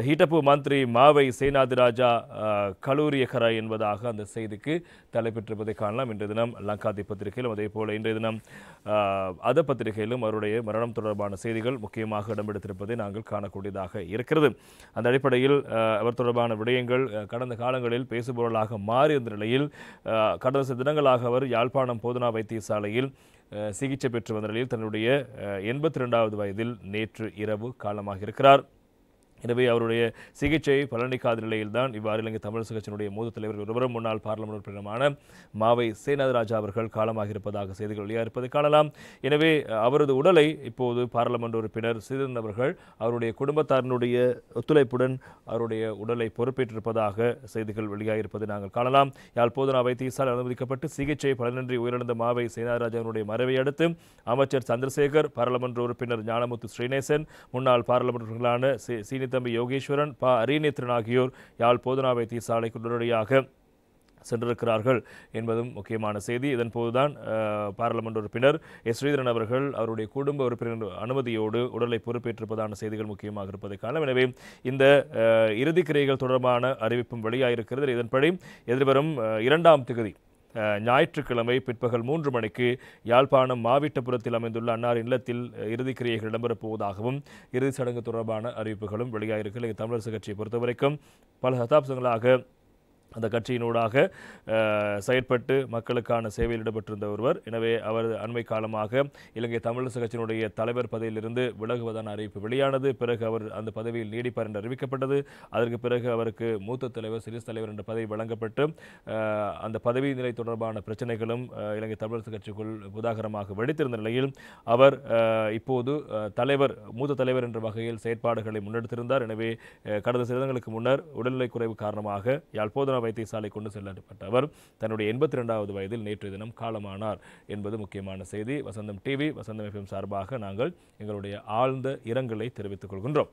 ஹீட்டப்பு மந்திரி மாவை சேனாதிராஜா கலூரியகர என்பதாக அந்த செய்திக்கு தலைப்பெற்றிருப்பதை காணலாம். இன்றைய தினம் லங்காதி பத்திரிகையிலும் அதே போல இன்றைய தினம் அத பத்திரிகையிலும் அவருடைய மரணம் தொடர்பான செய்திகள் முக்கியமாக இடம்பெடுத்திருப்பதை நாங்கள் காணக்கூடியதாக இருக்கிறது. அந்த அடிப்படையில் அவர் தொடர்பான விடயங்கள் கடந்த காலங்களில் பேசுபொருளாக மாறியிருந்த நிலையில் கடந்த சில தினங்களாக அவர் யாழ்ப்பாணம் போதனா வைத்தியசாலையில் சிகிச்சை பெற்று வந்த நிலையில் தன்னுடைய 82வது வயதில் நேற்று இரவு காலமாக இருக்கிறார். எனவே அவருடைய சிகிச்சை பலனளிக்காத நிலையில்தான் இவ்வாறு இலங்கை தமிழரசுக் கட்சியினுடைய மூத்த தலைவர்கள் ஒருவரும் முன்னாள் பாராளுமன்ற உறுப்பினருமான மாவை சேனாதிராஜா அவர்கள் காலமாக இருப்பதாக செய்திகள் வெளியாயிருப்பதை காணலாம். எனவே அவரது உடலை இப்போது பாராளுமன்ற உறுப்பினர் ஸ்ரீதரன் அவர்கள் அவருடைய குடும்பத்தாரினுடைய ஒத்துழைப்புடன் அவருடைய உடலை பொறுப்பேற்றிருப்பதாக செய்திகள் வெளியாகியிருப்பதை நாங்கள் காணலாம். யாழ் போதனா வைத்தியசாலை அனுமதிக்கப்பட்டு சிகிச்சை பலனின்றி உயிரிழந்த மாவை சேனாதிராஜாவினுடைய மறைவை அடுத்து அமைச்சர் சந்திரசேகர், பாராளுமன்ற உறுப்பினர் ஞானமுத்து ஸ்ரீநேசன், முன்னாள் பாராளுமன்ற உறுப்பினர்களான சீனி தம்பி யோகேஸ்வரன், அரியநேத்திரன் ஆகியோர் யாழ் போதனா வைத்தியசாலைக்கு உடனடியாக சென்றிருக்கிறார்கள் என்பதும் முக்கியமான செய்தி. இதன் போதுதான் பாராளுமன்ற உறுப்பினர் ஸ்ரீதரன் அவர்கள் அவருடைய குடும்ப உறுப்பினர் அனுமதியோடு உடலை பொறுப்பேற்றிருப்பதான செய்திகள் முக்கியமாக இருப்பதை காணலாம். எனவே இந்த இறுதிக்கிரைகள் தொடர்பான அறிவிப்பும் வெளியாகிருக்கிறது. இதன்படி எதிர்வரும் 2ஆம் தேதி ஞாயிற்றுக்கிழமை பிற்பகல் 3 மணிக்கு யாழ்ப்பாணம் மாவட்டபுரத்தில் அமைந்துள்ள அன்னாரின் இல்லத்தில் இறுதிக்கிரியைகள் இடம்பெறப் போவதாகவும் இறுதிச் சடங்கு தொடர்பான அறிவிப்புகளும் வெளியாகியிருக்கிறது. தமிழரசுக் கட்சியை பொறுத்தவரைக்கும் பல சதாப்தங்களாக அந்த கட்சியினூடாக செயற்பட்டு மக்களுக்கான சேவையில் ஈடுபட்டிருந்த ஒருவர். எனவே அவர் அண்மை காலமாக இலங்கை தமிழரசுக் கட்சியினுடைய தலைவர் பதவியிலிருந்து விலகுவதான அறிவிப்பு வெளியானது. பிறகு அவர் அந்த பதவியில் நீடிப்பார் என்று அறிவிக்கப்பட்டது. அதற்கு பிறகு அவருக்கு மூத்த தலைவர், சிறிஸ் தலைவர் என்ற பதவி வழங்கப்பட்டு அந்த பதவி நிலை தொடர்பான பிரச்சனைகளும் இலங்கை தமிழரசுக் கட்சிக்குள் புதாகரமாக வெடித்திருந்த நிலையில் அவர் இப்போது மூத்த தலைவர் என்ற வகையில் செயற்பாடுகளை முன்னெடுத்திருந்தார். எனவே கடந்த சில தினங்களுக்கு முன்னர் உடல்நிலை குறைவு காரணமாக யாழ் போதனா வைத்தியசாலை கொண்டு செல்லப்பட்ட அவர் தன்னுடைய 82வது வயதில் நேற்றைய தினம் காலமானார் என்பது முக்கியமான செய்தி. வசந்தம் டிவி, வசந்தம் FM சார்பாக நாங்கள் எங்களுடைய ஆழ்ந்த இரங்கலை தெரிவித்துக் கொள்கின்றோம்.